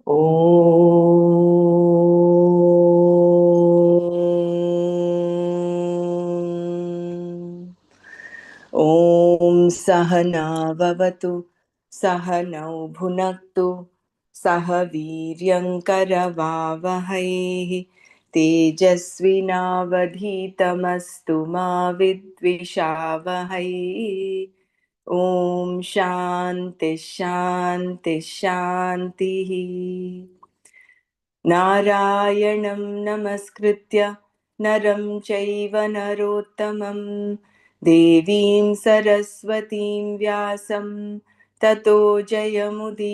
ॐ सहना भवतु सहनौ भुनक्तु सह वीर्यङ्करवावहै तेजस्विनावधीतमस्तु मा विद्विषावहै ॐ शान्ति शान्ति शान्तिः नारायणं नमस्कृत्य नरं चैव नरोत्तमं देवीं सरस्वतीं व्यासं ततो जयमुदीरयेत्।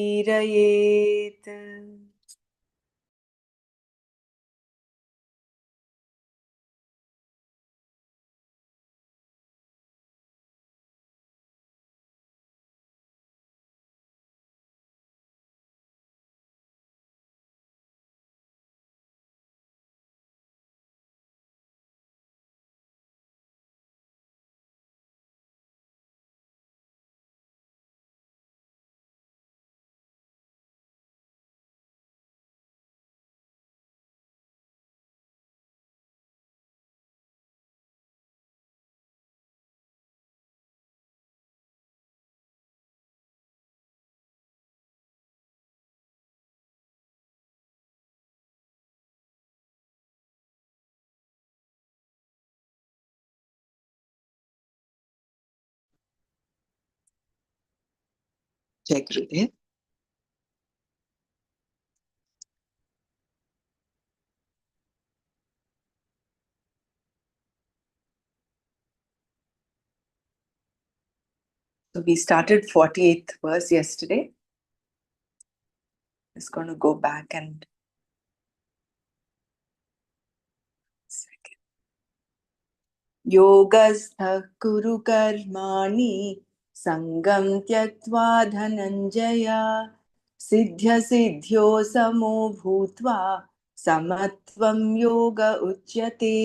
Jai Gurudev. So we started 48th verse yesterday. Just going to go back and योगस्थः कुरु कर्माणि सङ्गं त्यक्त्वा धनञ्जय सिद्ध्यसिद्ध्यो समो भूत्वा समत्वं योग उच्यते.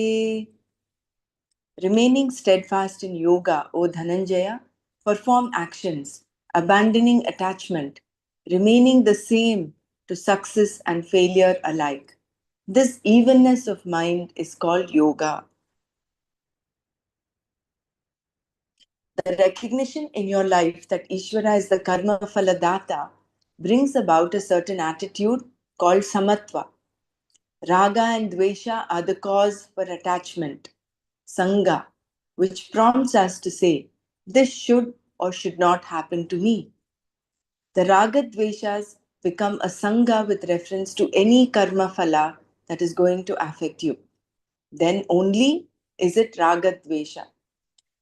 Remaining steadfast in yoga, O Dhananjaya, perform actions, abandoning attachment, remaining the same to success and failure alike. This evenness of mind is called yoga. The recognition in your life that Ishvara is the karma phaladata brings about a certain attitude called samatva. Raga and dvesha are the cause for attachment, sangha, which prompts us to say, this should or should not happen to me. The raga dveshas become a sangha with reference to any karma phala that is going to affect you. Then only is it raga dvesha.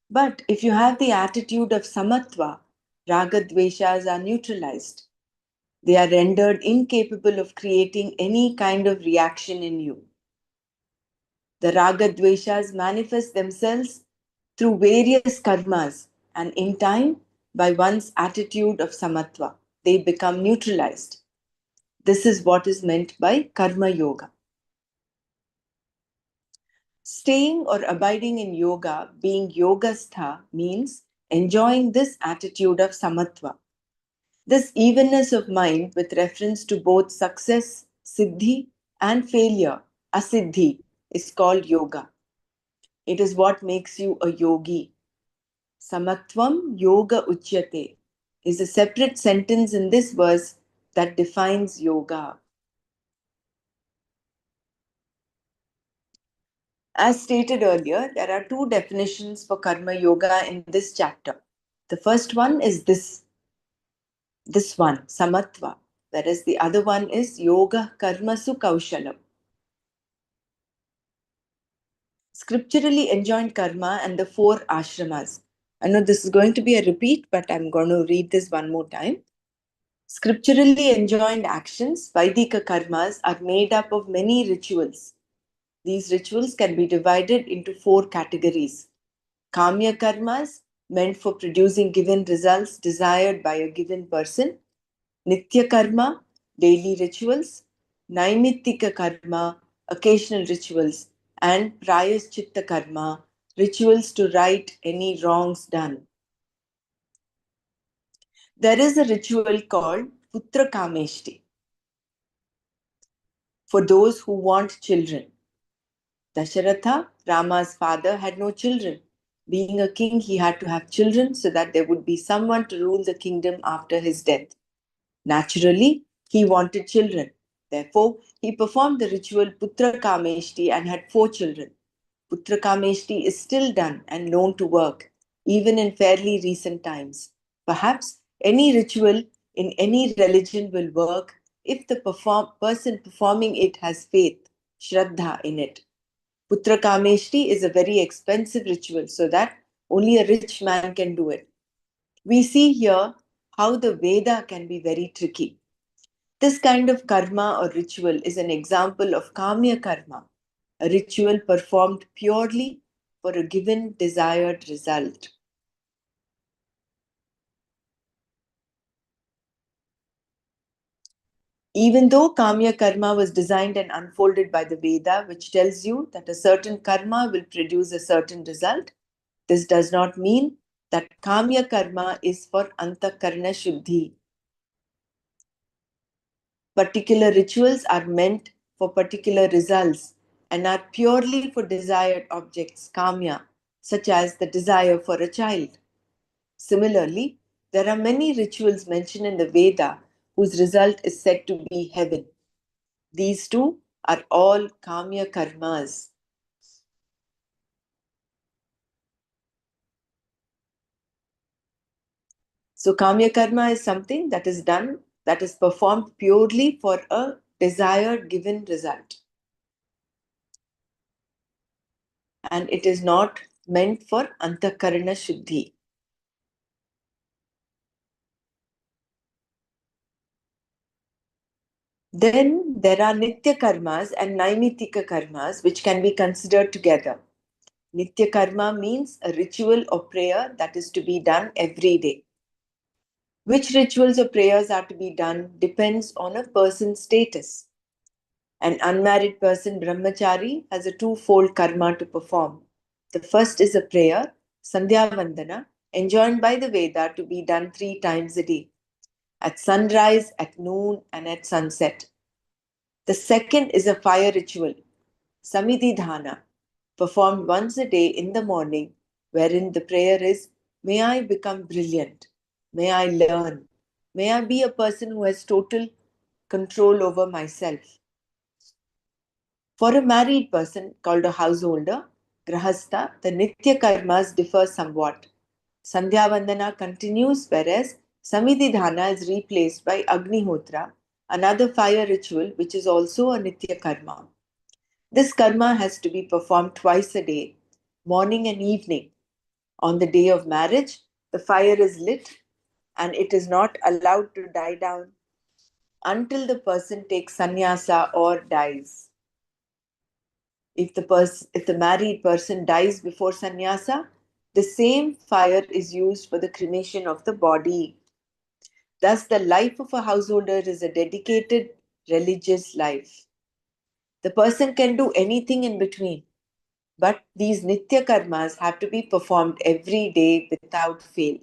But if you have the attitude of samatva, raga dveshas are neutralized. They are rendered incapable of creating any kind of reaction in you. The raga dveshas manifest themselves through various karmas, and in time, by one's attitude of samatva, they become neutralized. This is what is meant by karma yoga. Staying or abiding in yoga, being yogastha, means enjoying this attitude of samatva. This evenness of mind with reference to both success, siddhi, and failure, asiddhi, is called yoga. It is what makes you a yogi. Samatvam yoga uchyate is a separate sentence in this verse that defines yoga. As stated earlier, there are two definitions for karma yoga in this chapter. The first one is this one, samatva, whereas the other one is yoga karmasu kaushalam. Scripturally enjoined karma and the four ashramas. I know this is going to be a repeat, but I'm going to read this one more time. Scripturally enjoined actions, Vaidika karmas, are made up of many rituals. These rituals can be divided into four categories. Kamya karmas, meant for producing given results desired by a given person. Nitya karma, daily rituals. Naimittika karma, occasional rituals. And prayaschitta karma, rituals to right any wrongs done. There is a ritual called Putra Kameshti. for those who want children. Dasharatha, Rama's father, had no children. Being a king, he had to have children so that there would be someone to rule the kingdom after his death. Naturally, he wanted children. Therefore, he performed the ritual Putra Kameshti and had 4 children. Putra Kameshti is still done and known to work, even in fairly recent times. Perhaps any ritual in any religion will work if the person performing it has faith, Shraddha in it. Putra Kameshti is a very expensive ritual so that only a rich man can do it. We see here how the Veda can be very tricky. This kind of karma or ritual is an example of kamya karma, a ritual performed purely for a given desired result. Even though kamya karma was designed and unfolded by the Veda, which tells you that a certain karma will produce a certain result, this does not mean that kamya karma is for antakarna shuddhi. Particular rituals are meant for particular results and are purely for desired objects, kamya, such as the desire for a child. Similarly, there are many rituals mentioned in the Veda whose result is said to be heaven. These two are all kamya karmas. So, kamya karma is something that is done, that is performed purely for a desired given result. And it is not meant for antakarana shuddhi. Then there are nitya karmas and naimitika karmas which can be considered together. Nitya karma means a ritual or prayer that is to be done every day. Which rituals or prayers are to be done depends on a person's status. An unmarried person, brahmachari, has a twofold karma to perform. The first is a prayer, Sandhya Vandana, enjoined by the Veda to be done 3 times a day, at sunrise, at noon, and at sunset. The second is a fire ritual, Samidhidhana, performed once a day in the morning, wherein the prayer is, may I become brilliant, may I learn, may I be a person who has total control over myself. For a married person called a householder, Grahastha, the Nitya karmas differ somewhat. Sandhya Vandana continues, whereas Samidhidhana is replaced by Agnihotra, another fire ritual which is also a Nitya karma. This karma has to be performed twice a day, morning and evening. On the day of marriage, the fire is lit and it is not allowed to die down until the person takes sannyasa or dies. If the married person dies before sannyasa, the same fire is used for the cremation of the body. Thus, the life of a householder is a dedicated religious life. The person can do anything in between, but these nitya karmas have to be performed every day without fail.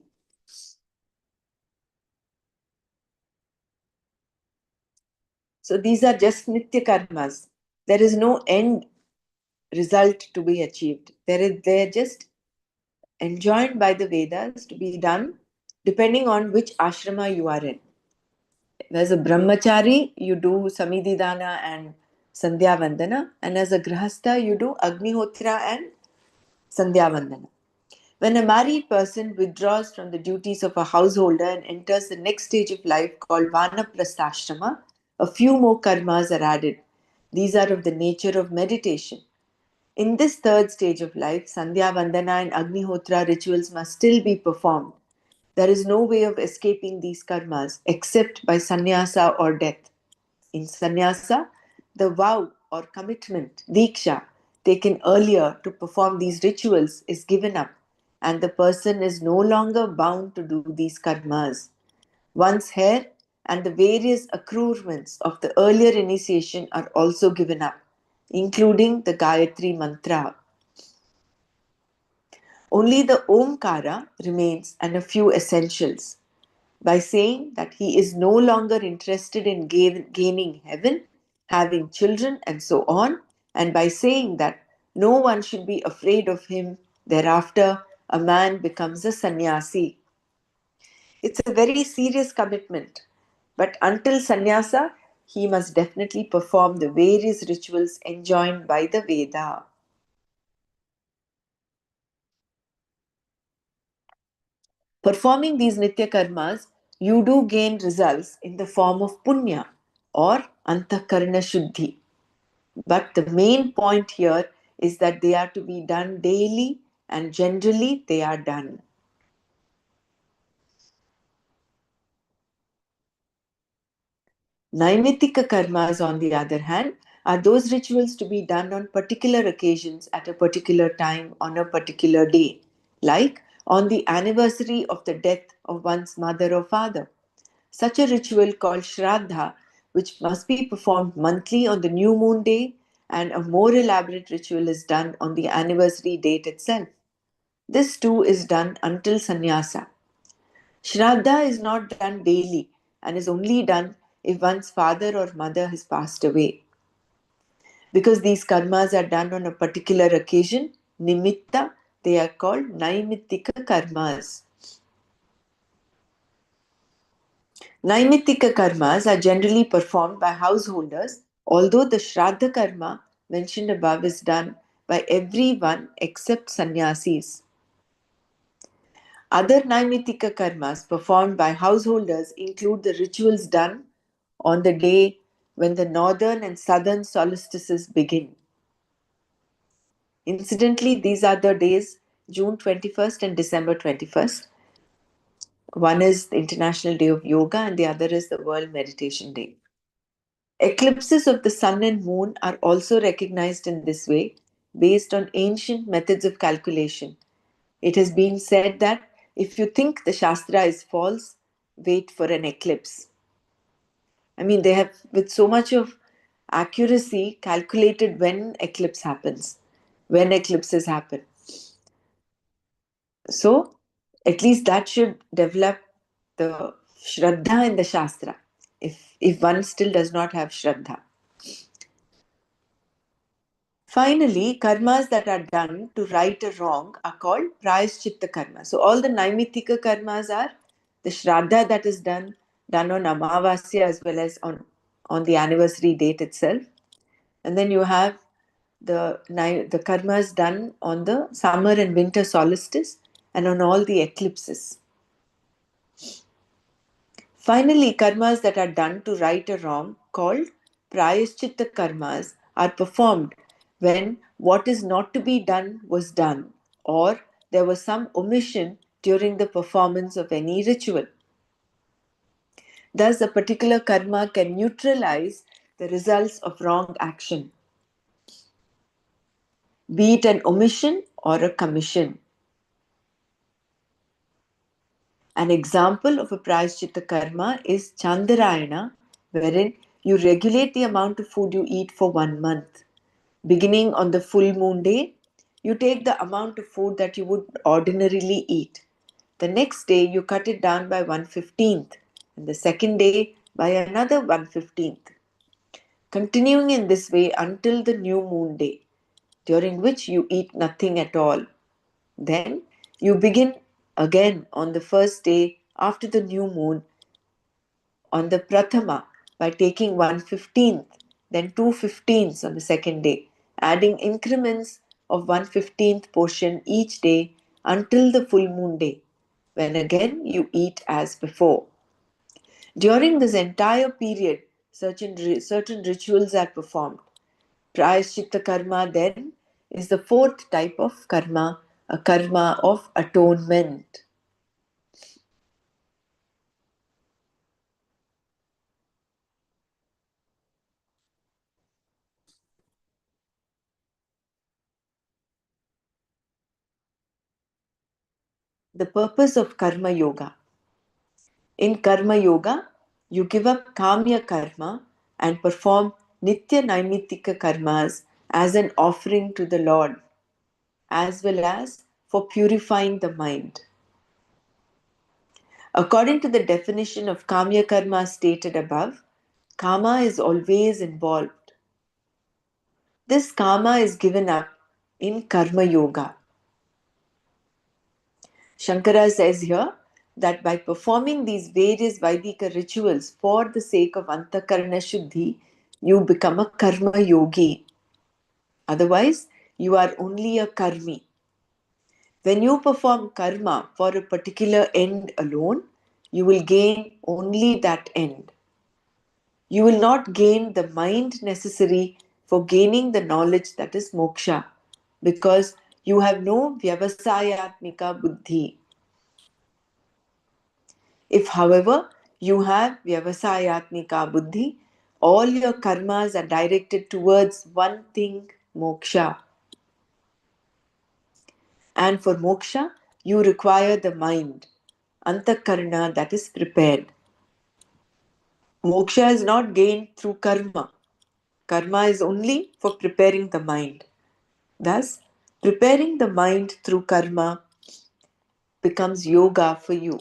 So these are just nitya karmas. There is no end result to be achieved. They're just enjoined by the Vedas to be done depending on which ashrama you are in. As a brahmachari, you do samidhidana and sandhya vandana, and as a grahastha, you do agnihotra and sandhya vandana. When a married person withdraws from the duties of a householder and enters the next stage of life called vanaprastha, a few more karmas are added. These are of the nature of meditation. In this third stage of life, Sandhya Vandana and Agnihotra rituals must still be performed. There is no way of escaping these karmas except by sannyasa or death. In sannyasa, the vow or commitment, diksha, taken earlier to perform these rituals is given up, and the person is no longer bound to do these karmas. One's hair and the various accoutrements of the earlier initiation are also given up, including the Gayatri mantra. Only the Omkara remains and a few essentials. By saying that he is no longer interested in gaining heaven, having children, and so on. And by saying that no one should be afraid of him, thereafter a man becomes a sannyasi. It's a very serious commitment. But until sannyasa, he must definitely perform the various rituals enjoined by the Veda. Performing these nitya karmas, you do gain results in the form of punya or antakarna shuddhi. But the main point here is that they are to be done daily and generally they are done. Naimittika karmas, on the other hand, are those rituals to be done on particular occasions at a particular time on a particular day, like on the anniversary of the death of one's mother or father. Such a ritual called Shraddha, which must be performed monthly on the new moon day, and a more elaborate ritual is done on the anniversary date itself. This too is done until sannyasa. Shraddha is not done daily and is only done if one's father or mother has passed away. Because these karmas are done on a particular occasion, nimitta, they are called naimittika karmas. Naimittika karmas are generally performed by householders, although the Shraddha karma mentioned above is done by everyone except sannyasis. Other Naimittika karmas performed by householders include the rituals done on the day when the northern and southern solstices begin. Incidentally, these are the days June 21st and December 21st. One is the International Day of Yoga and the other is the World Meditation Day. Eclipses of the sun and moon are also recognized in this way based on ancient methods of calculation. It has been said that if you think the Shastra is false, wait for an eclipse. I mean, they have, with so much of accuracy, calculated when eclipse happens, when eclipses happen. So, at least that should develop the Shraddha in the Shastra, if one still does not have Shraddha. Finally, karmas that are done to right a wrong are called prayaschitta karma. So all the naimittika karmas are the shraddha that is done on Amavasya as well as on the anniversary date itself. And then you have the karmas done on the summer and winter solstice and on all the eclipses. Finally, karmas that are done to right a wrong, called prayaschitta karmas, are performed when what is not to be done was done, or there was some omission during the performance of any ritual. Thus, a particular karma can neutralize the results of wrong action, be it an omission or a commission. An example of a prayaschitta karma is Chandarayana, wherein you regulate the amount of food you eat for 1 month. Beginning on the full moon day, you take the amount of food that you would ordinarily eat. The next day, you cut it down by 1/15th, and the second day by another 1/15th. Continuing in this way until the new moon day, during which you eat nothing at all. Then you begin again on the first day after the new moon on the Prathama by taking 1/15th, then 2/15ths on the second day, adding increments of 1/15th portion each day until the full moon day, when again you eat as before. During this entire period, certain rituals are performed. Prayaschitta karma then is the fourth type of karma, a karma of atonement. The purpose of karma yoga. In karma yoga, you give up kamya karma and perform nitya naimittika karmas as an offering to the Lord, as well as for purifying the mind. According to the definition of kamya karma stated above, Karma is always involved. This karma is given up in Karma Yoga. Shankara says here that by performing these various Vaidika rituals for the sake of Antakarana Shuddhi, you become a Karma Yogi. Otherwise, you are only a Karmi. When you perform karma for a particular end alone, you will gain only that end. You will not gain the mind necessary for gaining the knowledge that is moksha, because you have no vyavasayatmika buddhi. If, however, you have vyavasayatmika buddhi, all your karmas are directed towards one thing, moksha. And for moksha, you require the mind, antakarna, that is prepared. Moksha is not gained through karma. Karma is only for preparing the mind. Thus, preparing the mind through karma becomes yoga for you.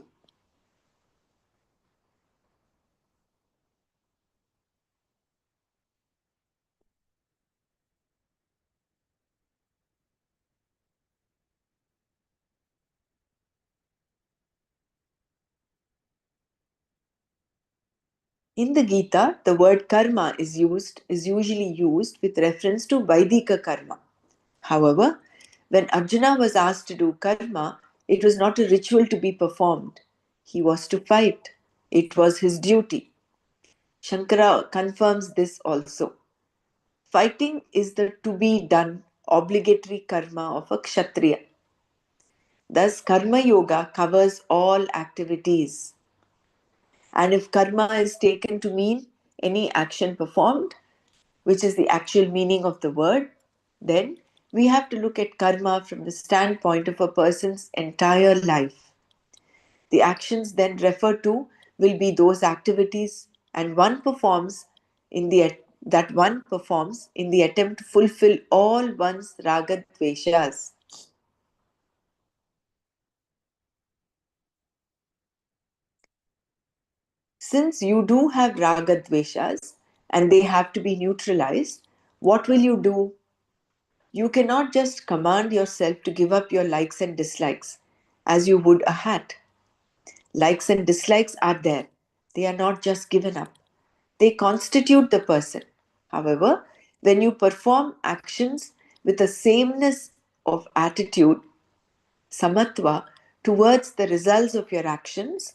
In the Gita, the word karma is usually used with reference to Vaidika karma. However, when Arjuna was asked to do karma, it was not a ritual to be performed. He was to fight. It was his duty. Shankara confirms this also. Fighting is the to be done obligatory karma of a kshatriya. Thus, karma yoga covers all activities. And if karma is taken to mean any action performed, which is the actual meaning of the word, then we have to look at karma from the standpoint of a person's entire life. The actions then referred to will be those activities and one performs in the that one performs in the attempt to fulfill all one's raga dveshas. Since you do have raga dveshas and they have to be neutralized, what will you do? You cannot just command yourself to give up your likes and dislikes as you would a hat. Likes and dislikes are there. They are not just given up. They constitute the person. However, when you perform actions with a sameness of attitude, samatva, towards the results of your actions,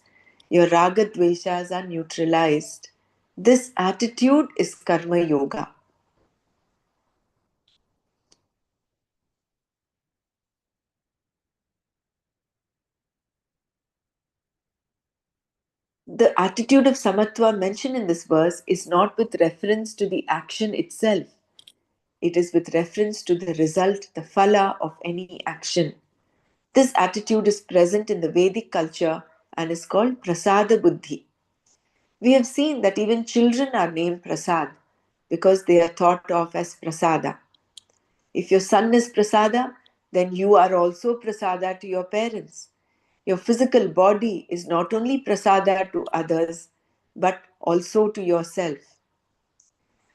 your raga dveshas are neutralized. This attitude is karma yoga. The attitude of samatva mentioned in this verse is not with reference to the action itself. It is with reference to the result, the phala of any action. This attitude is present in the Vedic culture and is called prasada buddhi. We have seen that even children are named prasad because they are thought of as prasada. If your son is prasada, then you are also prasada to your parents. Your physical body is not only prasada to others, but also to yourself.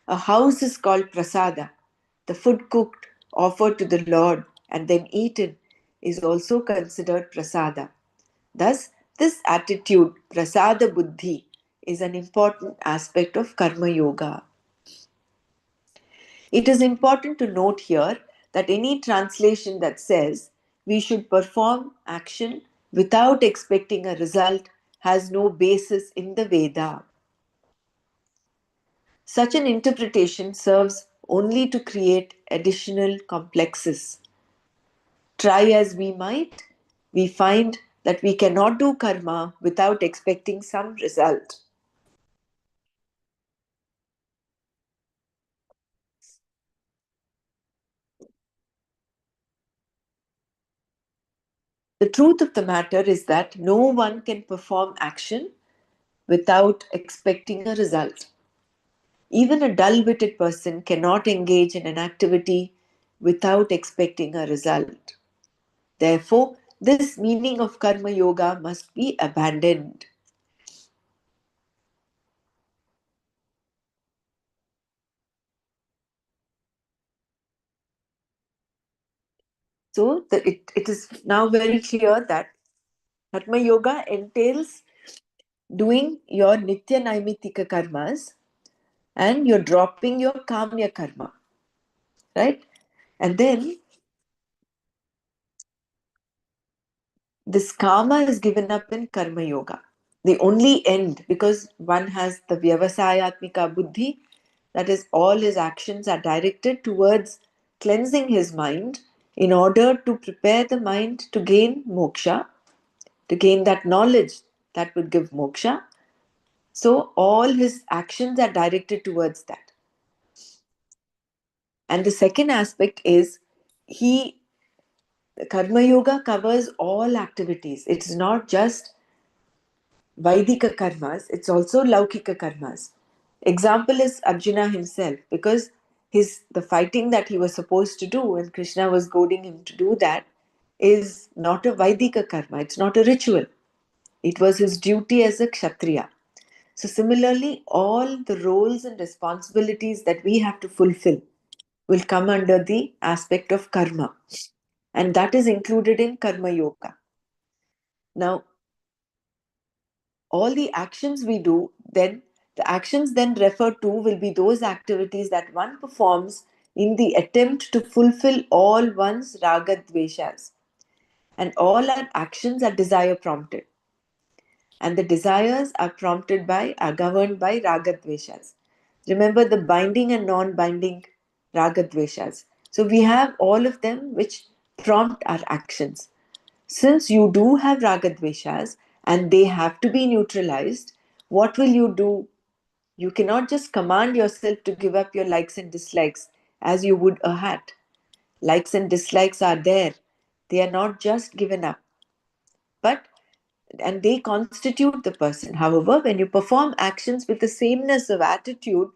A house is called prasada. The food cooked, offered to the Lord, and then eaten is also considered prasada. Thus, this attitude, prasada buddhi, is an important aspect of karma yoga. It is important to note here that any translation that says we should perform action without expecting a result has no basis in the Veda. Such an interpretation serves only to create additional complexes. Try as we might, we find that we cannot do karma without expecting some result. The truth of the matter is that no one can perform action without expecting a result. Even a dull witted person cannot engage in an activity without expecting a result. Therefore, this meaning of karma yoga must be abandoned. So it is now very clear that Karma Yoga entails doing your Nitya Naimitika karmas and you're dropping your Kamya karma, right? And then this karma is given up in Karma Yoga. The only end, because one has the Vyavasayatmika Buddhi, that is, all his actions are directed towards cleansing his mind in order to prepare the mind to gain moksha, to gain that knowledge that would give moksha. So, all his actions are directed towards that. And the second aspect is he Karma Yoga covers all activities. It's not just Vaidika karmas, it's also Laukika karmas. Example is Arjuna himself, because the fighting that he was supposed to do and Krishna was goading him to do that is not a Vaidika karma, it's not a ritual. It was his duty as a Kshatriya. So similarly, all the roles and responsibilities that we have to fulfill will come under the aspect of karma. And that is included in Karma Yoga. Now, all the actions we do, then the actions then referred to will be those activities that one performs in the attempt to fulfill all one's raga dveshas. And all our actions are desire prompted. And the desires are governed by raga dveshas. Remember the binding and non-binding raga dveshas. So we have all of them which prompt our actions. Since you do have ragadveshas and they have to be neutralized, what will you do? You cannot just command yourself to give up your likes and dislikes as you would a hat. Likes and dislikes are there. They are not just given up, but and they constitute the person. However, when you perform actions with the sameness of attitude,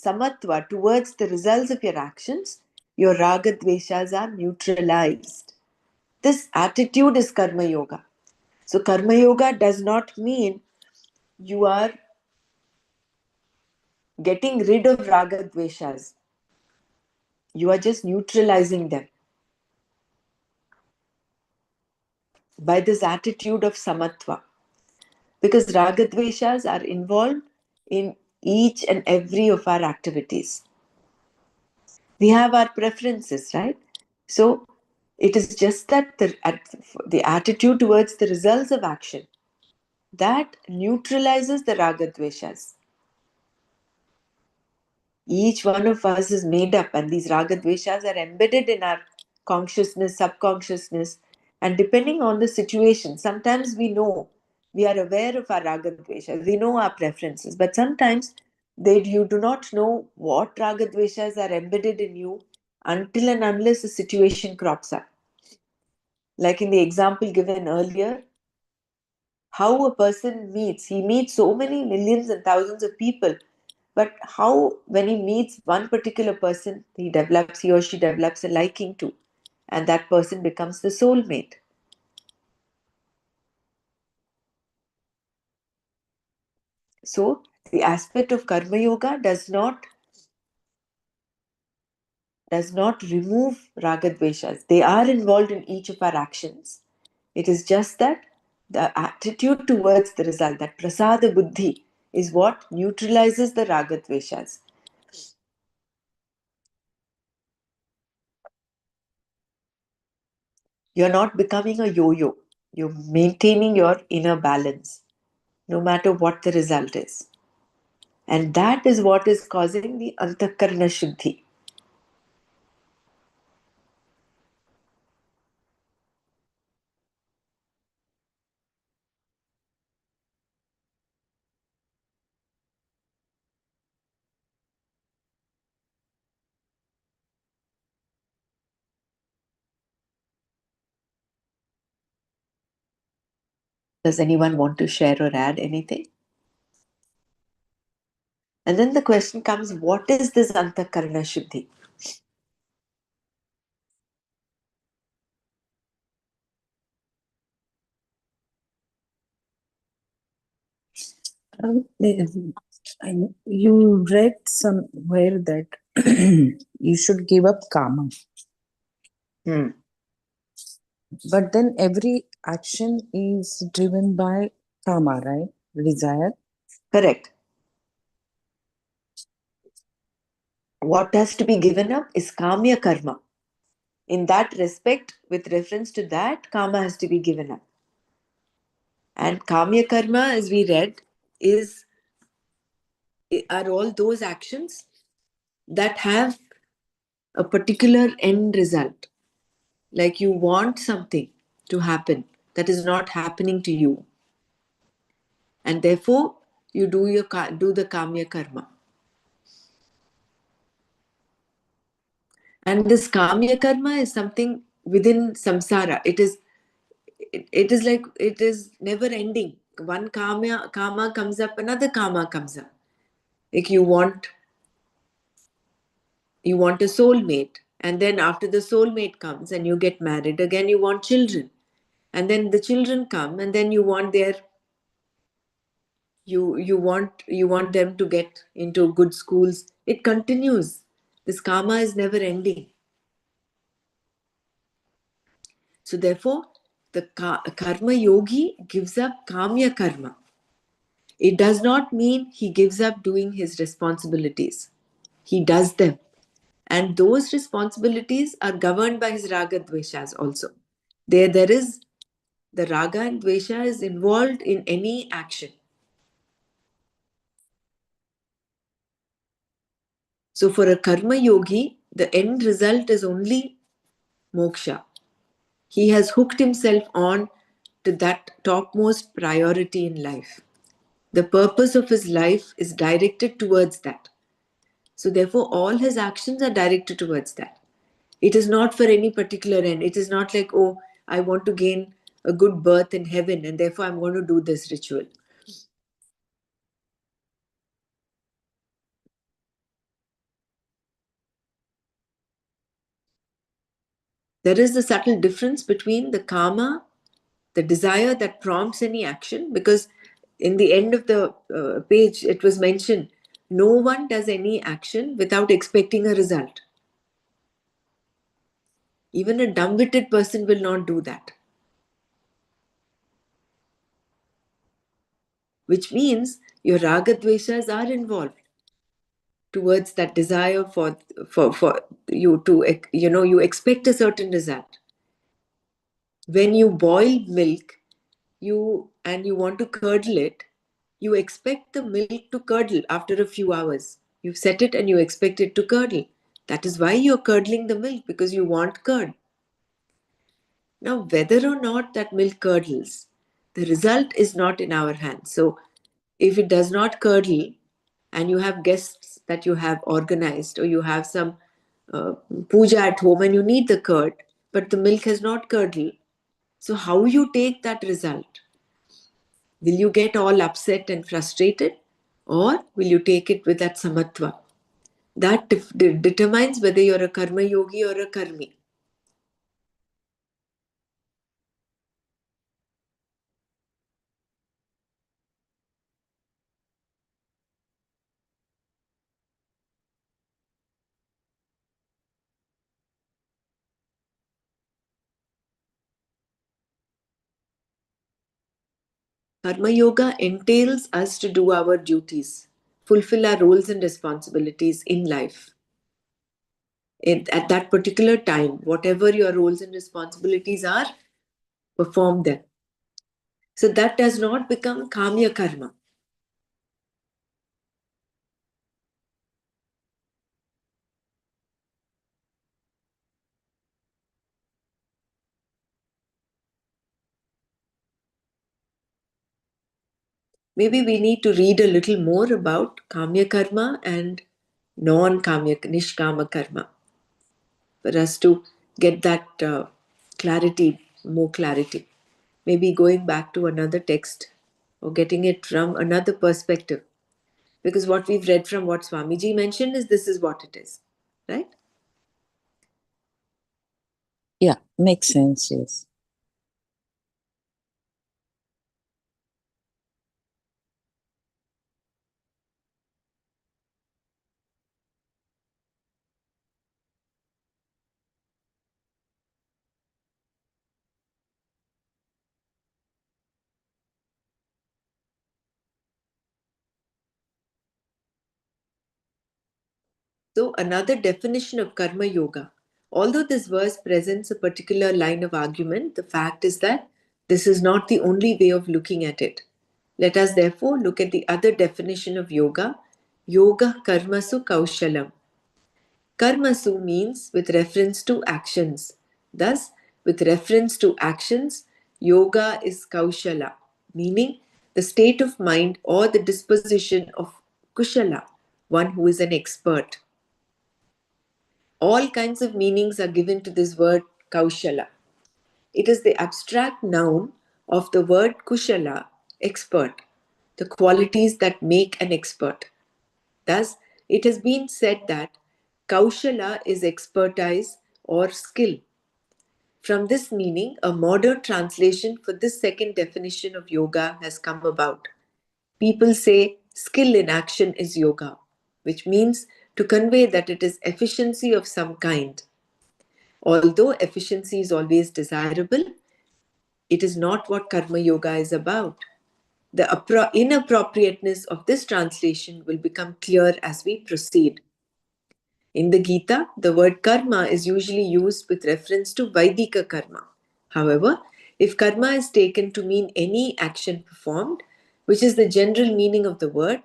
samatva, towards the results of your actions, your ragadveshas are neutralized. This attitude is karma yoga. So, karma yoga does not mean you are getting rid of raga dveshas. You are just neutralizing them by this attitude of samatva. Because raga dveshas are involved in each and every of our activities. We have our preferences, right? So, it is just that the attitude towards the results of action that neutralizes the raga dveshas. Each one of us is made up, and these raga dveshas are embedded in our consciousness, subconsciousness, and depending on the situation, sometimes we are aware of our raga dveshas, we know our preferences, but sometimes you do not know what raga dveshas are embedded in you until and unless a situation crops up. Like in the example given earlier, how a person he meets so many millions and thousands of people, but how when he meets one particular person he or she develops a liking to, and that person becomes the soulmate. So the aspect of karma yoga does not remove ragadveshas. They are involved in each of our actions. It is just that the attitude towards the result, that prasada buddhi, is what neutralizes the ragadveshas. You're not becoming a yo-yo. You're maintaining your inner balance, no matter what the result is. And that is what is causing the antakarna shuddhi. Does anyone want to share or add anything? And then the question comes, what is this antakarna shuddhi? You read somewhere that you should give up karma. Hmm. But then every action is driven by karma, right? Desire. Correct. What has to be given up is kamya karma. In that respect, with reference to that, karma has to be given up. And kamya karma, as we read, is are all those actions that have a particular end result. Like you want something to happen that is not happening to you, and therefore you do the kamya karma. And this kamya karma is something within samsara. It is like it is never ending. One karma comes up, another karma comes up. Like you want a soulmate, and then after the soulmate comes and you get married again, you want children, and then the children come, and then you want them to get into good schools. It continues. This karma is never ending. So therefore, the karma yogi gives up kamya karma. It does not mean he gives up doing his responsibilities. He does them. And those responsibilities are governed by his raga dveshas also. There is the raga and dvesha is involved in any action. So for a karma yogi, the end result is only moksha. He has hooked himself on to that topmost priority in life. The purpose of his life is directed towards that. So, therefore, all his actions are directed towards that. It is not for any particular end. It is not like, oh, I want to gain a good birth in heaven and therefore I'm going to do this ritual. There is a subtle difference between the karma, the desire that prompts any action, because in the end of the page it was mentioned no one does any action without expecting a result. Even a dumb-witted person will not do that. Which means your raga dveshas are involved towards that desire for you to, you expect a certain result. When you boil milk, you want to curdle it, you expect the milk to curdle after a few hours. You set it and you expect it to curdle. That is why you're curdling the milk, because you want curd. Now, whether or not that milk curdles, the result is not in our hands. So, if it does not curdle and you have guests that you have organized, or you have some puja at home and you need the curd, but the milk has not curdled, so how you take that result? Will you get all upset and frustrated, or will you take it with that samatva? That determines whether you're a karma yogi or a karmi. Karma yoga entails us to do our duties, fulfill our roles and responsibilities in life. At that particular time, whatever your roles and responsibilities are, perform them. So that does not become kamya karma. Maybe we need to read a little more about kamya karma and non-kamya, nishkama karma, for us to get that clarity, more clarity. Maybe going back to another text or getting it from another perspective. Because what we've read from what Swamiji mentioned is this is what it is, right? Yeah, makes sense. Yes. So, another definition of karma yoga. Although this verse presents a particular line of argument, the fact is that this is not the only way of looking at it. Let us therefore look at the other definition of yoga, yoga karmasu kaushalam. Karmasu means with reference to actions. Thus, with reference to actions, yoga is kaushala, meaning the state of mind or the disposition of kushala, one who is an expert. All kinds of meanings are given to this word kaushala. It is the abstract noun of the word kushala, expert, the qualities that make an expert. Thus, it has been said that kaushala is expertise or skill. From this meaning, a modern translation for this second definition of yoga has come about. People say skill in action is yoga, which means to convey that it is efficiency of some kind. Although efficiency is always desirable, it is not what karma yoga is about. The inappropriateness of this translation will become clear as we proceed. In the Gita, the word karma is usually used with reference to Vaidika karma. However, if karma is taken to mean any action performed, which is the general meaning of the word,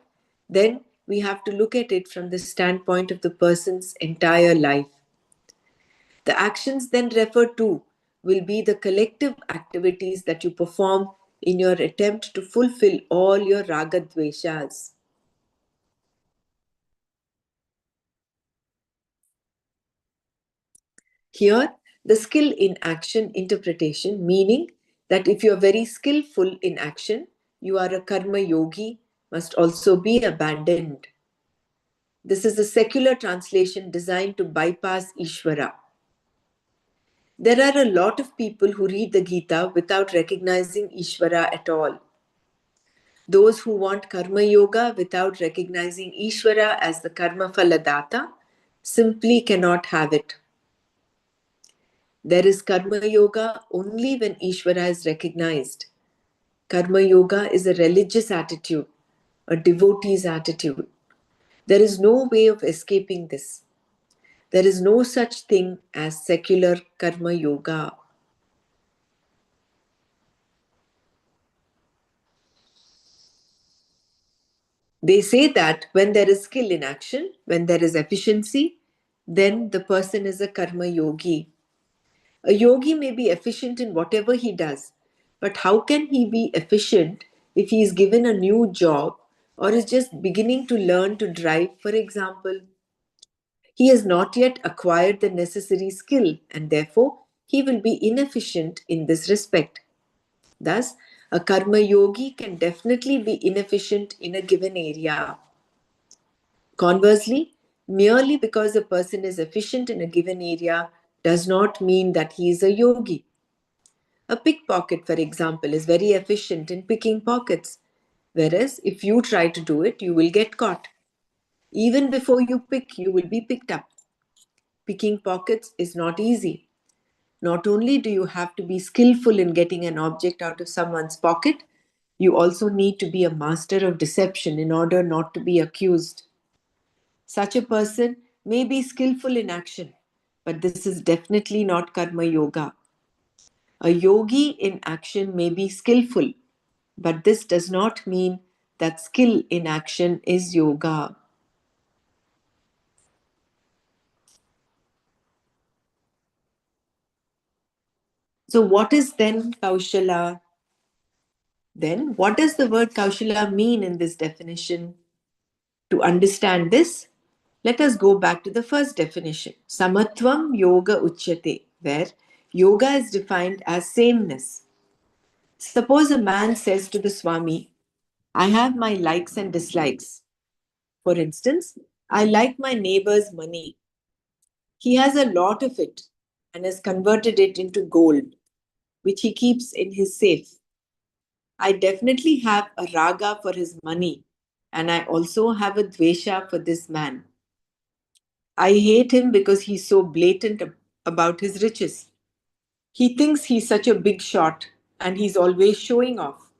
then we have to look at it from the standpoint of the person's entire life. The actions then referred to will be the collective activities that you perform in your attempt to fulfill all your raga dveshas. Here, the skill in action interpretation, meaning that if you are very skillful in action, you are a karma yogi, must also be abandoned. This is a secular translation designed to bypass Ishvara. There are a lot of people who read the Gita without recognizing Ishvara at all. Those who want karma yoga without recognizing Ishvara as the karma phaladata simply cannot have it. There is karma yoga only when Ishvara is recognized. Karma yoga is a religious attitude, a devotee's attitude. There is no way of escaping this. There is no such thing as secular karma yoga. They say that when there is skill in action, when there is efficiency, then the person is a karma yogi. A yogi may be efficient in whatever he does, but how can he be efficient if he is given a new job or is just beginning to learn to drive, for example? He has not yet acquired the necessary skill and therefore he will be inefficient in this respect. Thus, a karma yogi can definitely be inefficient in a given area. Conversely, merely because a person is efficient in a given area does not mean that he is a yogi. A pickpocket, for example, is very efficient in picking pockets, whereas if you try to do it, you will get caught. Even before you pick, you will be picked up. Picking pockets is not easy. Not only do you have to be skillful in getting an object out of someone's pocket, you also need to be a master of deception in order not to be accused. Such a person may be skillful in action, but this is definitely not karma yoga. A yogi in action may be skillful, but this does not mean that skill in action is yoga. So, what is then Kaushala? Then, what does the word Kaushala mean in this definition? To understand this, let us go back to the first definition, Samatvam Yoga Uchyate, where yoga is defined as sameness. Suppose a man says to the Swami, I have my likes and dislikes. For instance, I like my neighbor's money. He has a lot of it and has converted it into gold, which he keeps in his safe. I definitely have a raga for his money, and I also have a dvesha for this man. I hate him because he's so blatant about his riches. He thinks he's such a big shot and he's always showing off.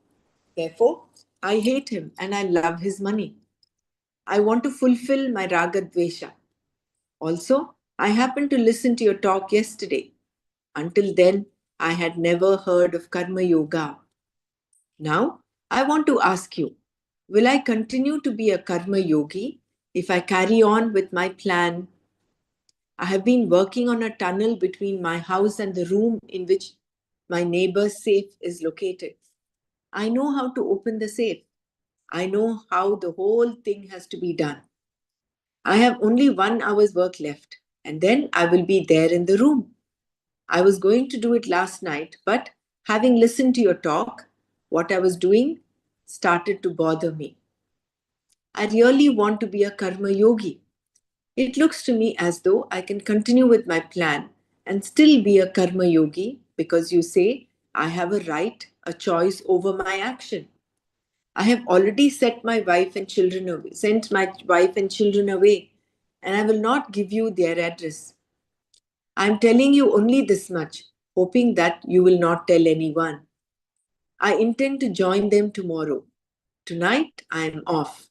Therefore, I hate him and I love his money. I want to fulfill my raga dvesha. Also, I happened to listen to your talk yesterday. Until then, I had never heard of Karma Yoga. Now, I want to ask you, will I continue to be a Karma Yogi if I carry on with my plan? I have been working on a tunnel between my house and the room in which my neighbor's safe is located. I know how to open the safe. I know how the whole thing has to be done. I have only 1 hour's work left, and then I will be there in the room. I was going to do it last night, but having listened to your talk, what I was doing started to bother me. I really want to be a karma yogi. It looks to me as though I can continue with my plan and still be a karma yogi because you say I have a right, a choice over my action. I have already sent my wife and children away, and I will not give you their address. I am telling you only this much, hoping that you will not tell anyone. I intend to join them tomorrow. Tonight I am off.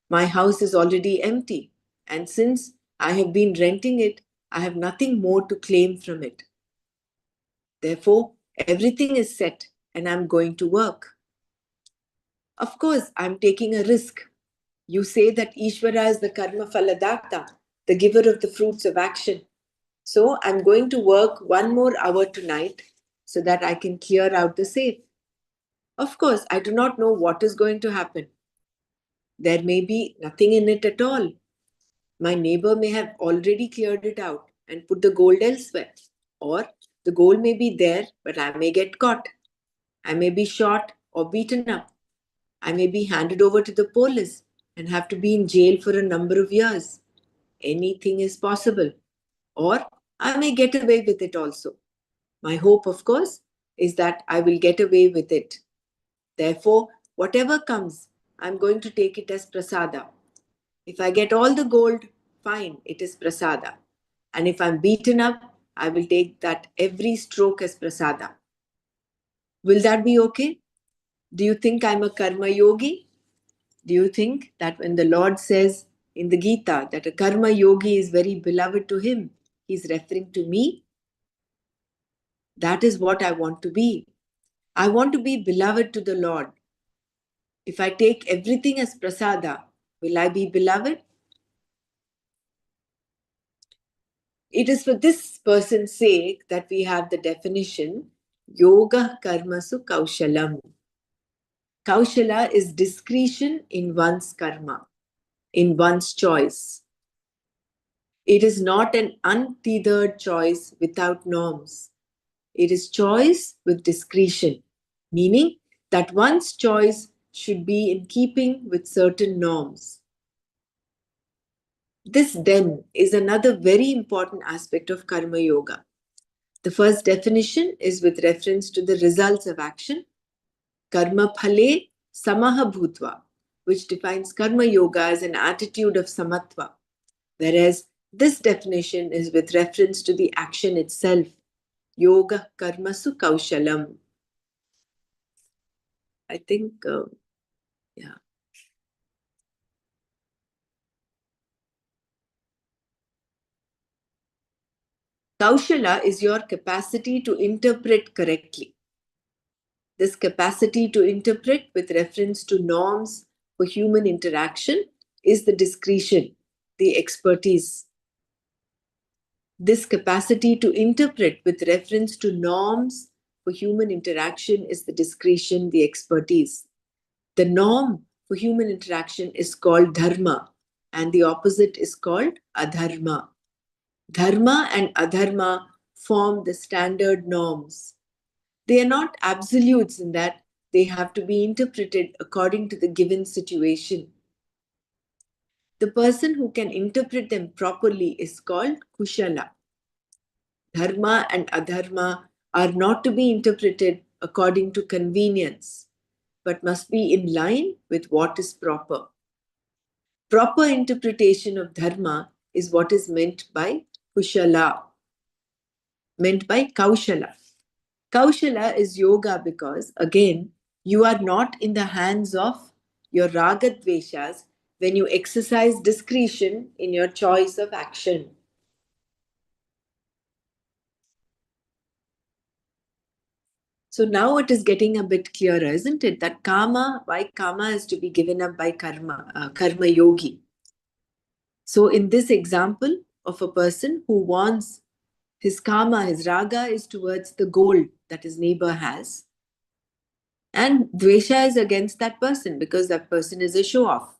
My house is already empty, and since I have been renting it, I have nothing more to claim from it. Therefore, everything is set, and I am going to work. Of course, I am taking a risk. You say that Ishvara is the karma phaladata, the giver of the fruits of action. So I'm going to work 1 more hour tonight so that I can clear out the safe. Of course, I do not know what is going to happen. There may be nothing in it at all. My neighbor may have already cleared it out and put the gold elsewhere. Or the gold may be there, but I may get caught. I may be shot or beaten up. I may be handed over to the police and have to be in jail for a number of years. Anything is possible. Or I may get away with it also. My hope, of course, is that I will get away with it. Therefore, whatever comes, I'm going to take it as prasada. If I get all the gold, fine, it is prasada. And if I'm beaten up, I will take that every stroke as prasada. Will that be okay? Do you think I'm a karma yogi? Do you think that when the Lord says in the Gita that a karma yogi is very beloved to him, he's referring to me? That is what I want to be. I want to be beloved to the Lord. If I take everything as prasada, will I be beloved? It is for this person's sake that we have the definition Yoga Karmasu Kaushalam. Kaushala is discretion in one's karma, in one's choice. It is not an untethered choice without norms. It is choice with discretion, meaning that one's choice should be in keeping with certain norms. This then is another very important aspect of Karma Yoga. The first definition is with reference to the results of action, Karma Phale Samaha Bhutva, which defines Karma Yoga as an attitude of samatva, whereas this definition is with reference to the action itself, Yoga Karmasu Kaushalam. I think, yeah. Kaushala is your capacity to interpret correctly. This capacity to interpret with reference to norms for human interaction is the discretion, the expertise. This capacity to interpret with reference to norms for human interaction is the discretion, the expertise. The norm for human interaction is called dharma, and the opposite is called adharma. Dharma and adharma form the standard norms. They are not absolutes in that they have to be interpreted according to the given situation. The person who can interpret them properly is called kushala. Dharma and adharma are not to be interpreted according to convenience, but must be in line with what is proper. Proper interpretation of dharma is what is meant by kushala, meant by kaushala. Kaushala is yoga because, again, you are not in the hands of your ragadveshas when you exercise discretion in your choice of action. So now it is getting a bit clearer, isn't it? That karma, why karma is to be given up by karma yogi. So in this example of a person who wants his karma, his raga is towards the gold that his neighbor has. And dvesha is against that person because that person is a show off.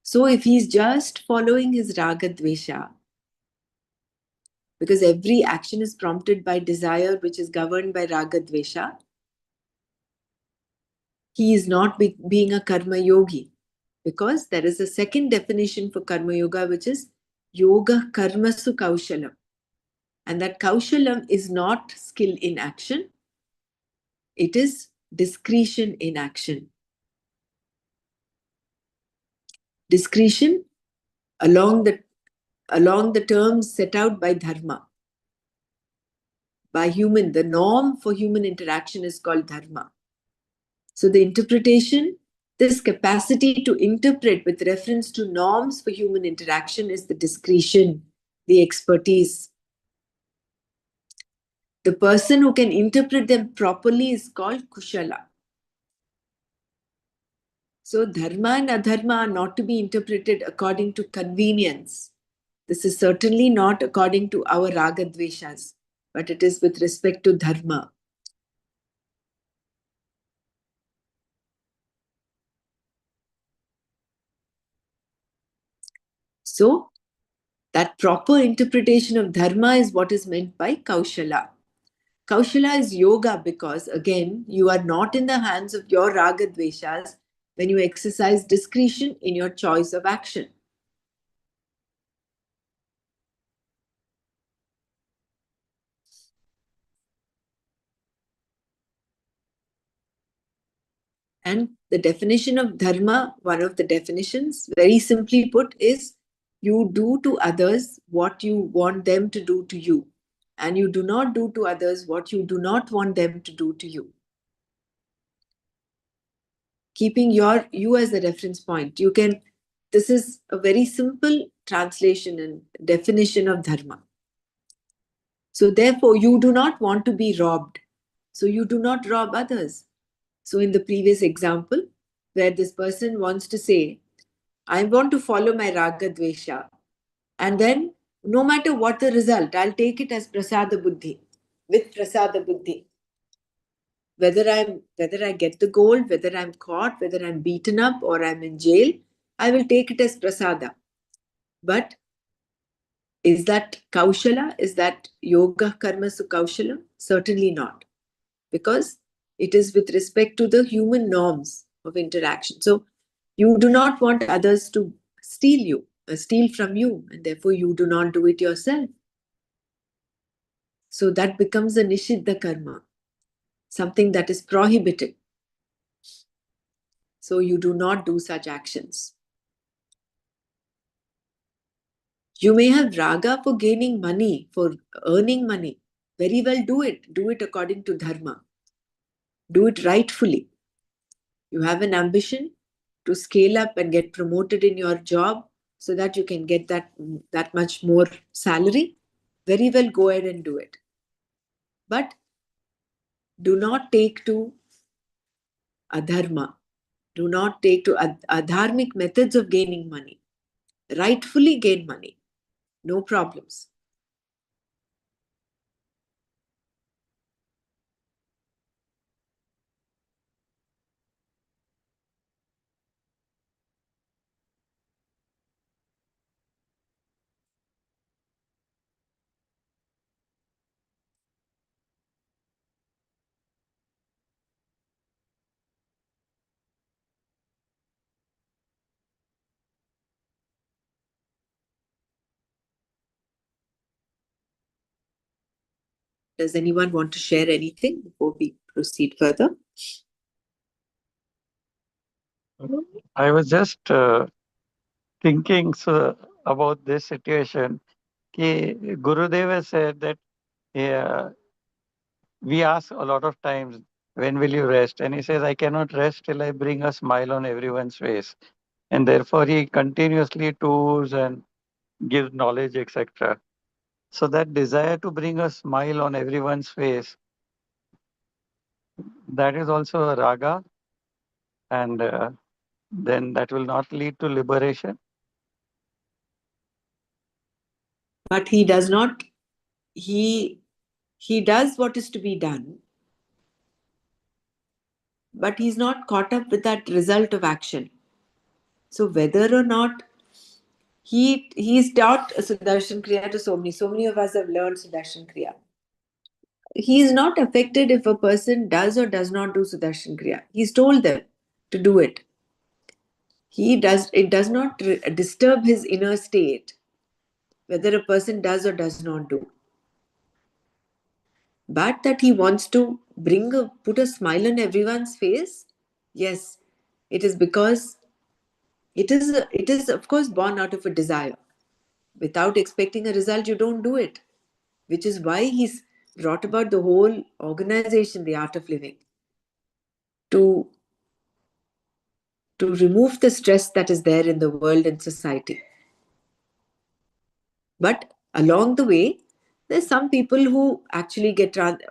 So if he's just following his raga dvesha, because every action is prompted by desire which is governed by raga dvesha, he is not being a karma yogi, because there is a second definition for karma yoga, which is yoga karmasu kaushalam. And that kaushalam is not skill in action, it is discretion in action. Discretion along the terms set out by dharma. By human, the norm for human interaction is called dharma. So the interpretation, this capacity to interpret with reference to norms for human interaction is the discretion, the expertise. The person who can interpret them properly is called kushala. So dharma and adharma are not to be interpreted according to convenience. This is certainly not according to our raga dveshas, but it is with respect to dharma. So that proper interpretation of dharma is what is meant by kaushala. Kaushala is yoga because, again, you are not in the hands of your raga dveshas when you exercise discretion in your choice of action. And the definition of dharma, one of the definitions, very simply put, is you do to others what you want them to do to you, and you do not do to others what you do not want them to do to you. Keeping you as the reference point, this is a very simple translation and definition of dharma. So therefore, you do not want to be robbed. So you do not rob others. So in the previous example, where this person wants to say, I want to follow my raga dvesha, and then no matter what the result, I'll take it as prasada buddhi, with prasada buddhi. Whether I get the gold, whether I'm caught, whether I'm beaten up or I'm in jail, I will take it as prasada. But is that kaushala? Is that yoga karma su kaushalam? Certainly not. Because it is with respect to the human norms of interaction. So you do not want others to steal from you, and therefore you do not do it yourself. So that becomes a nishiddha karma, something that is prohibited. So you do not do such actions. You may have raga for gaining money, for earning money. Very well, do it. Do it according to dharma. Do it rightfully. You have an ambition to scale up and get promoted in your job so that you can get that much more salary. Very well, go ahead and do it. But do not take to adharma. Do not take to adharmic methods of gaining money. Rightfully gain money. No problems. Does anyone want to share anything before we proceed further? I was just thinking about this situation. Gurudeva said that uh, we ask a lot of times, when will you rest? And he says, I cannot rest till I bring a smile on everyone's face. And therefore, he continuously tours and gives knowledge, etc. So that desire to bring a smile on everyone's face that is also a raga, and then that will not lead to liberation. But he does not, he does what is to be done, but he's not caught up with that result of action. So whether or not he's taught Sudarshan Kriya to so many of us have learned Sudarshan Kriya. He is not affected if a person does or does not do Sudarshan Kriya. He's told them to do it. It does not disturb his inner state whether a person does or does not do. But that he wants to put a smile on everyone's face, yes, it is because it is of course born out of a desire. Without expecting a result, you don't do it, which is why he's brought about the whole organization, the art of living, to remove the stress that is there in the world and society. But along the way, there's some people who actually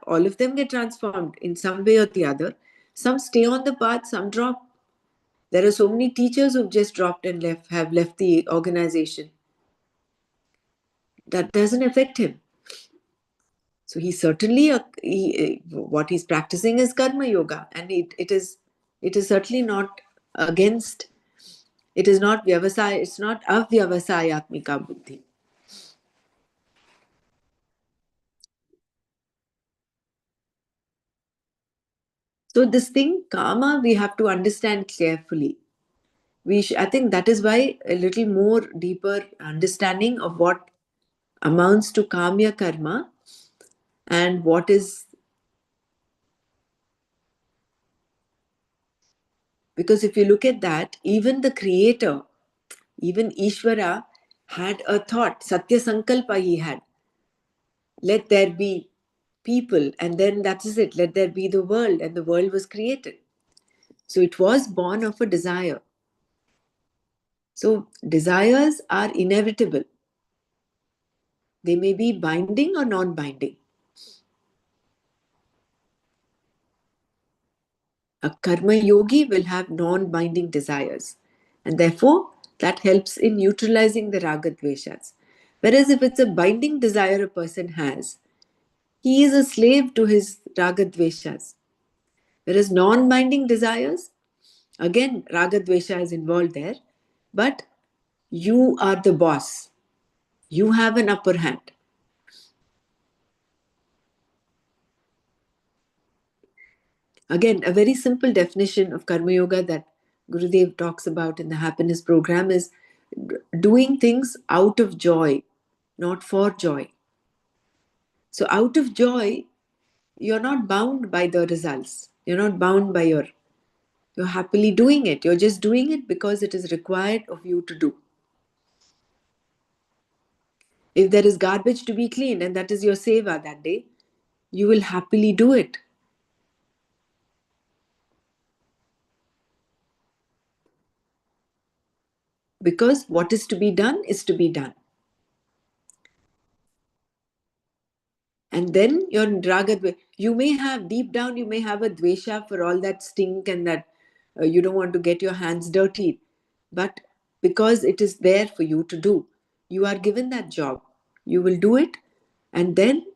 all of them get transformed in some way or the other. Some stay on the path, some drop. There are so many teachers who've just dropped and have left the organization. That doesn't affect him. So he certainly, what he's practicing is karma yoga, and it is certainly not against. It is not vyavasaya. It's not avyavasayatmika buddhi. So this thing, karma, we have to understand carefully. I think that is why a little more deeper understanding of what amounts to kamya karma and what is, because if you look at that, even the creator, even Ishvara had a thought, Satya Sankalpa he had. Let there be people, and then that is it. Let there be the world, and the world was created. So it was born of a desire. So desires are inevitable. They may be binding or non-binding. A karma yogi will have non-binding desires, and therefore that helps in neutralizing the raga dveshas. Whereas if it's a binding desire a person has, he is a slave to his raga dveshas. Whereas non-binding desires, again raga dvesha is involved there, but you are the boss. You have an upper hand. Again, a very simple definition of karma yoga that Gurudev talks about in the happiness program is doing things out of joy, not for joy. So, out of joy, you're not bound by the results. You're not bound by you're happily doing it. You're just doing it because it is required of you to do. If there is garbage to be cleaned and that is your seva that day, you will happily do it. Because what is to be done is to be done. And then your raga, you may have deep down, you may have a dvesha for all that stink and that you don't want to get your hands dirty. But because it is there for you to do, you are given that job. You will do it. And then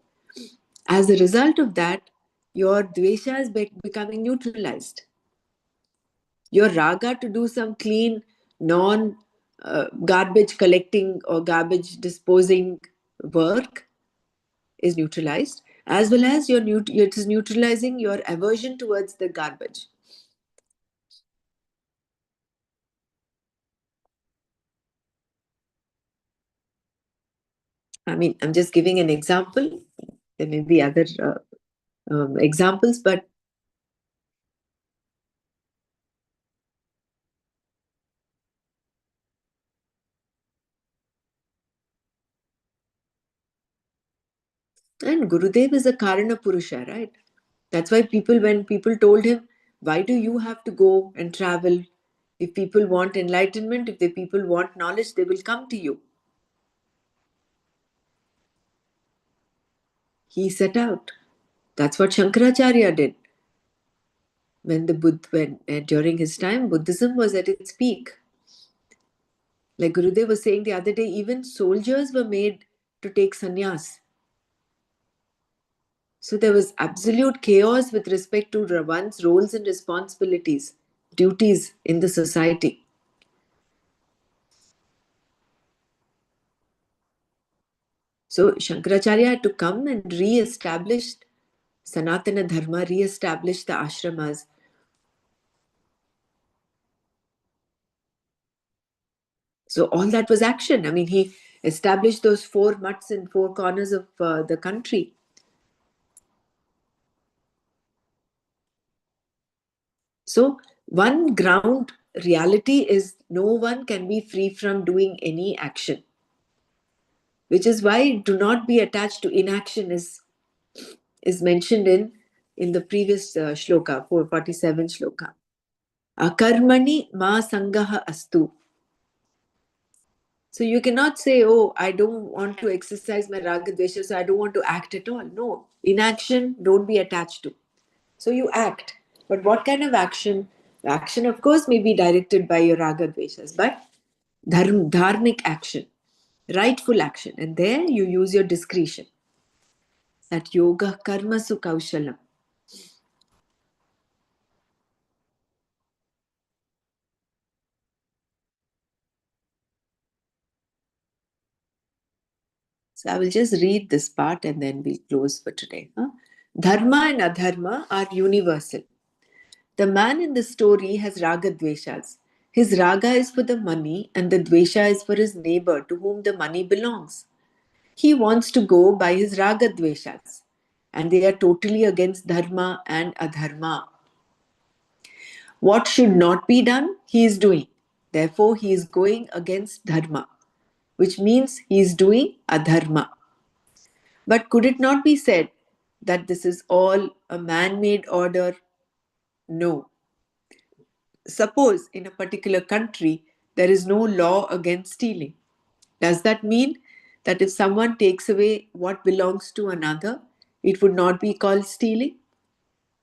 as a result of that, your dvesha is becoming neutralized. Your raga to do some clean, non garbage collecting or garbage disposing work is neutralized, as well as it is neutralizing your aversion towards the garbage. I mean, I'm just giving an example. There may be other examples, but and Gurudev is a Karana Purusha, right? That's why when people told him, why do you have to go and travel? If people want enlightenment, if the people want knowledge, they will come to you. He set out. That's what Shankaracharya did. when during his time, Buddhism was at its peak. Like Gurudev was saying the other day, even soldiers were made to take sannyas. So there was absolute chaos with respect to one's roles and responsibilities, duties in the society. So Shankaracharya had to come and re-establish Sanatana Dharma, re-establish the ashramas. So all that was action. I mean, he established those 4 mutts in 4 corners of the country. So one ground reality is no one can be free from doing any action. Which is why do not be attached to inaction is mentioned in the previous shloka, 447 shloka. Akarmani ma sangaha astu. So you cannot say, oh, I don't want to exercise my raga dvesha, so I don't want to act at all. No, inaction, don't be attached to. So you act. But what kind of action? Action, of course, may be directed by your raga dveshas, but dharmic action, rightful action. And there you use your discretion. That yoga karma su kaushalam. So I will just read this part and then we'll close for today. Dharma and adharma are universal. The man in the story has raga dveshas. His raga is for the money and the dvesha is for his neighbor to whom the money belongs. He wants to go by his raga dveshas and they are totally against dharma and adharma. What should not be done, he is doing. Therefore, he is going against dharma, which means he is doing adharma. But could it not be said that this is all a man-made order? No. Suppose in a particular country there is no law against stealing. Does that mean that if someone takes away what belongs to another, it would not be called stealing?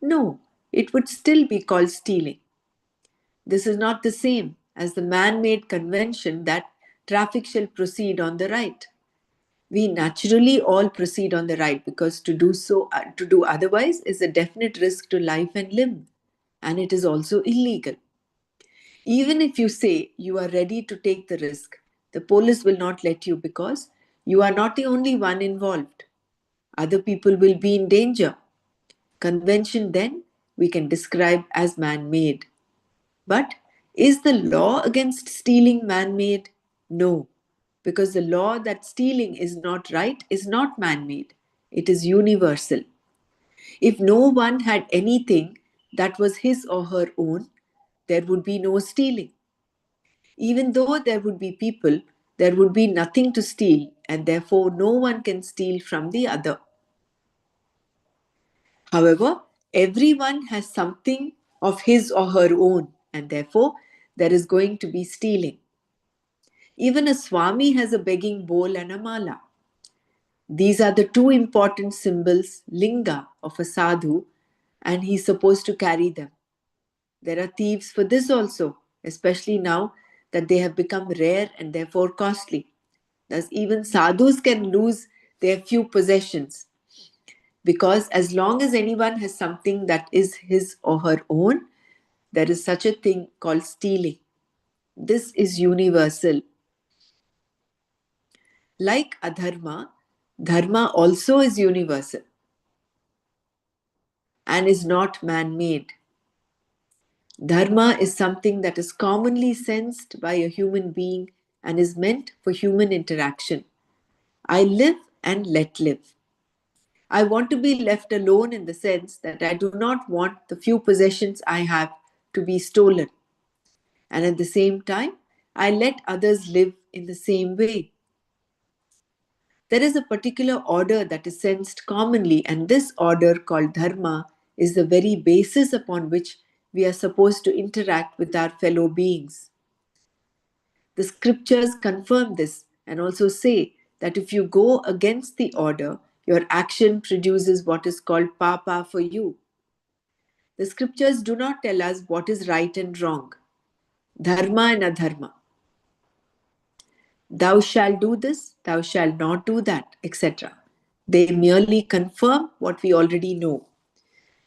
No, it would still be called stealing. This is not the same as the man-made convention that traffic shall proceed on the right. We naturally all proceed on the right because to do otherwise is a definite risk to life and limb, and it is also illegal. Even if you say you are ready to take the risk, the police will not let you because you are not the only one involved. Other people will be in danger. Convention then we can describe as man-made. But is the law against stealing man-made? No, because the law that stealing is not right is not man-made. It is universal. If no one had anything that was his or her own, there would be no stealing. Even though there would be people, there would be nothing to steal, and therefore no one can steal from the other. However, everyone has something of his or her own, and therefore there is going to be stealing. Even a Swami has a begging bowl and a mala. These are the 2 important symbols, linga, of a sadhu, and he's supposed to carry them. There are thieves for this also, especially now that they have become rare and therefore costly. Thus, even sadhus can lose their few possessions because as long as anyone has something that is his or her own, there is such a thing called stealing. This is universal. Like adharma, dharma also is universal and is not man-made. Dharma is something that is commonly sensed by a human being and is meant for human interaction. I live and let live. I want to be left alone in the sense that I do not want the few possessions I have to be stolen. And at the same time, I let others live in the same way. There is a particular order that is sensed commonly, and this order, called dharma, is the very basis upon which we are supposed to interact with our fellow beings. The scriptures confirm this and also say that if you go against the order, your action produces what is called papa for you. The scriptures do not tell us what is right and wrong, dharma and adharma. Thou shalt do this, thou shalt not do that, etc. They merely confirm what we already know.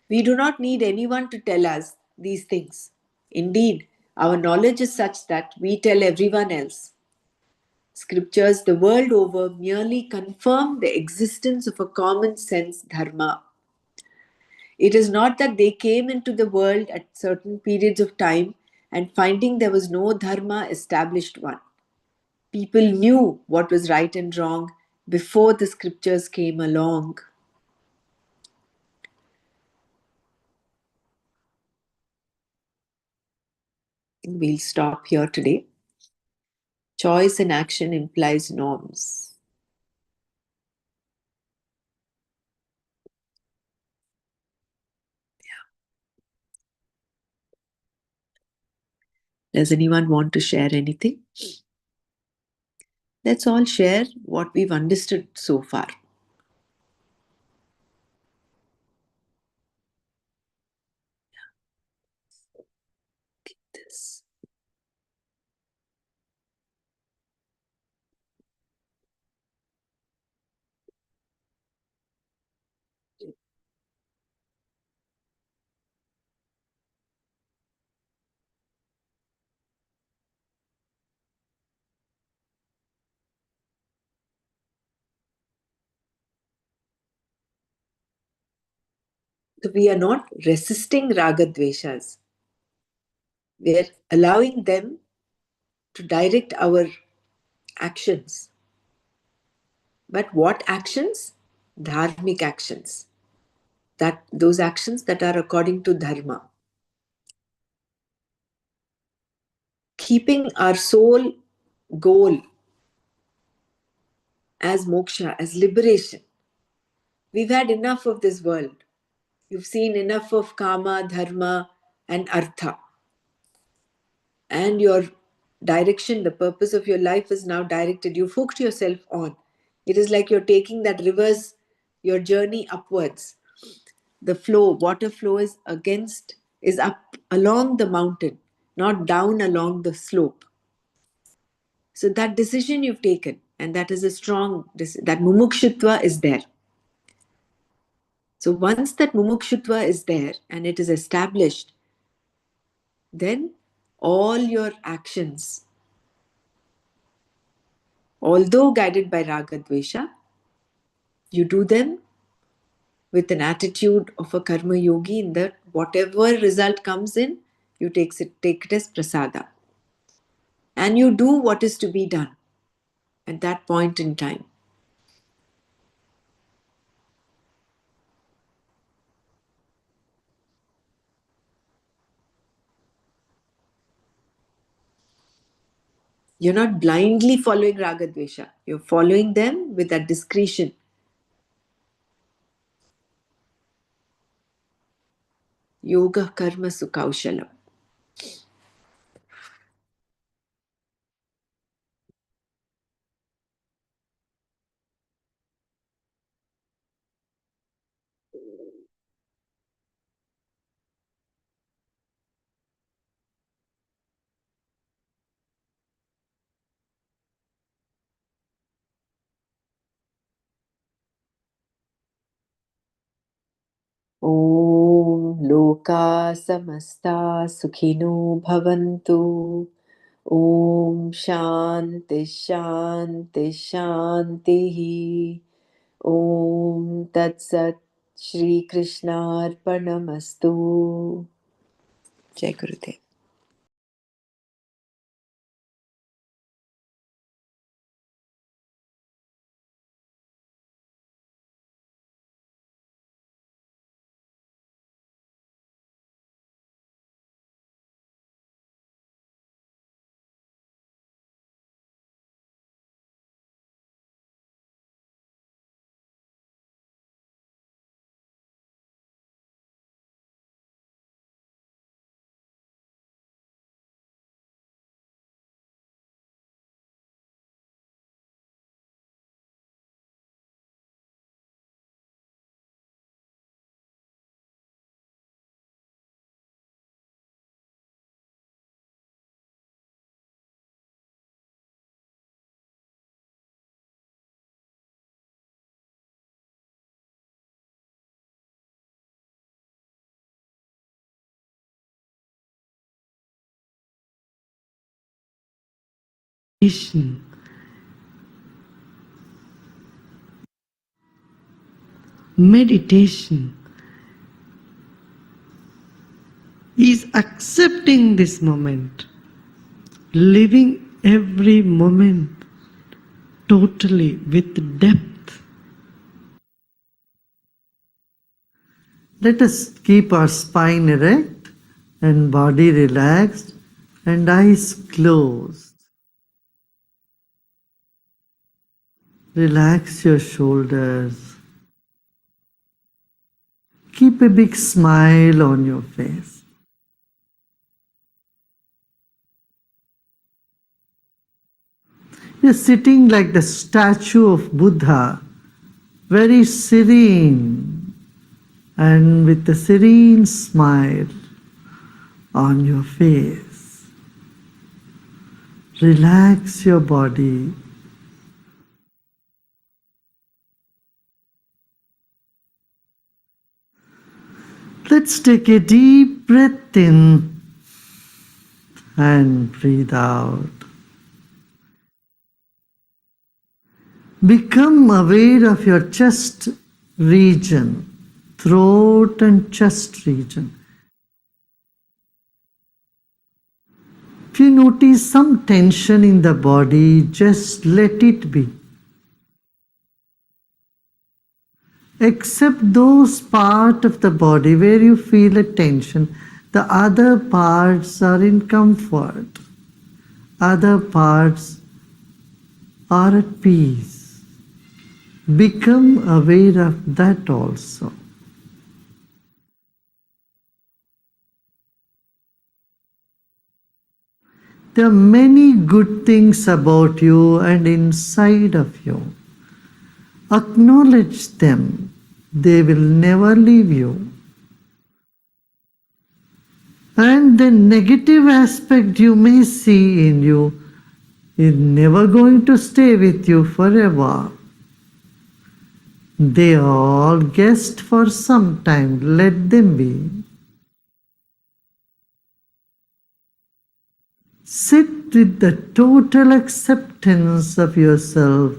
We do not need anyone to tell us these things. Indeed, our knowledge is such that we tell everyone else. Scriptures the world over merely confirm the existence of a common sense dharma. It is not that they came into the world at certain periods of time and finding there was no dharma established one. People knew what was right and wrong before the scriptures came along. We'll stop here today. Choice and action implies norms. Does anyone want to share anything? Let's all share what we've understood so far. This. So we are not resisting raga dveshas. We are allowing them to direct our actions. But what actions? Dharmic actions. Those actions that are according to dharma. Keeping our sole goal as moksha, as liberation. We've had enough of this world. You've seen enough of kama, dharma, and artha. And your direction, the purpose of your life is now directed. You've hooked yourself on. It is like you're taking that reverse, your journey upwards. The flow, water flow is up along the mountain, not down along the slope. So that decision you've taken, and that is a strong, that mumukshutva is there. So once that mumukshutva is there and it is established, then all your actions, although guided by raga dvesha, you do them with an attitude of a karma yogi in that whatever result comes in, you take it as prasada. And you do what is to be done at that point in time. You're not blindly following raga dvesha. You're following them with that discretion. Yoga karma sukaushalam. Om Loka Samasta Sukhino Bhavantu. Om Shanti Shanti Shanti. Om Tat Sat Shri Krishna Arpanamastu. Jai Gurudev. Meditation is accepting this moment, living every moment totally with depth. Let us keep our spine erect and body relaxed and eyes closed. Relax your shoulders. Keep a big smile on your face. You're sitting like the statue of Buddha, very serene and with a serene smile on your face. Relax your body. Let's take a deep breath in and breathe out. Become aware of your chest region, throat and chest region. If you notice some tension in the body, just let it be. Except those parts of the body where you feel a tension, the other parts are in comfort. Other parts are at peace. Become aware of that also. There are many good things about you and inside of you. Acknowledge them. They will never leave you. And the negative aspect you may see in you is never going to stay with you forever. They are all guests for some time. Let them be. Sit with the total acceptance of yourself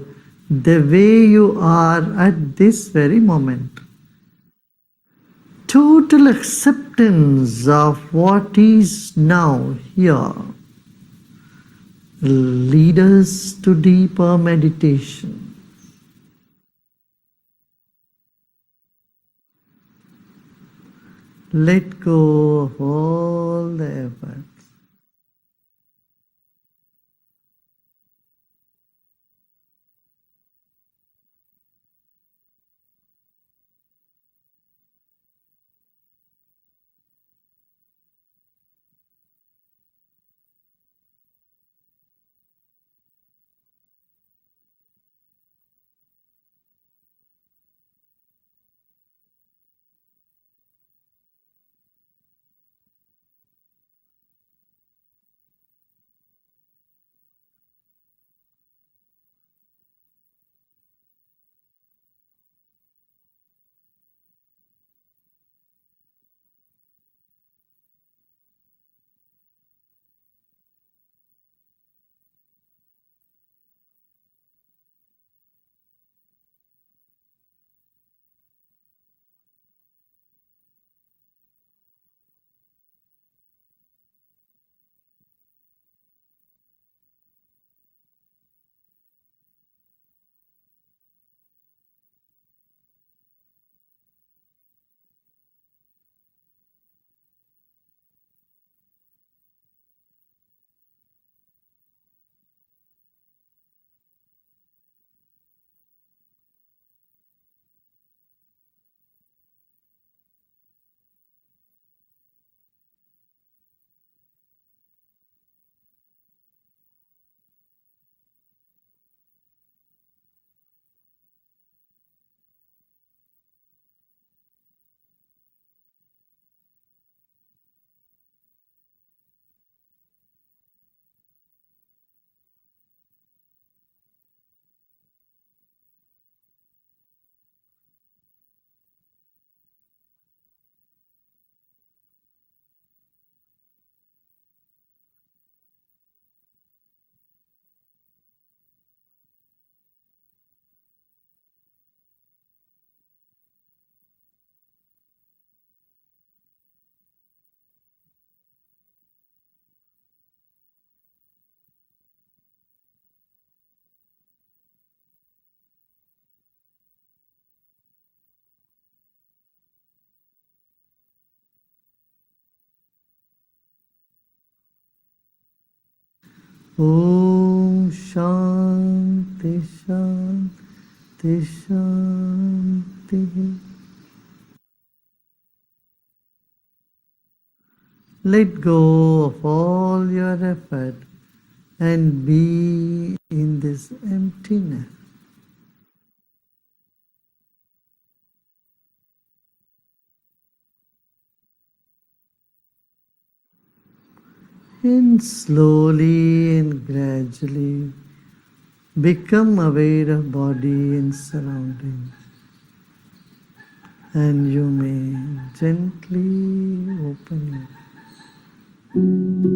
the way you are at this very moment. Total acceptance of what is now here. Lead us to deeper meditation. Let go of all the effort. Om Shanti Shanti Shanti. Let go of all your effort and be in this emptiness. And slowly and gradually become aware of body and surroundings. And you may gently open your eyes.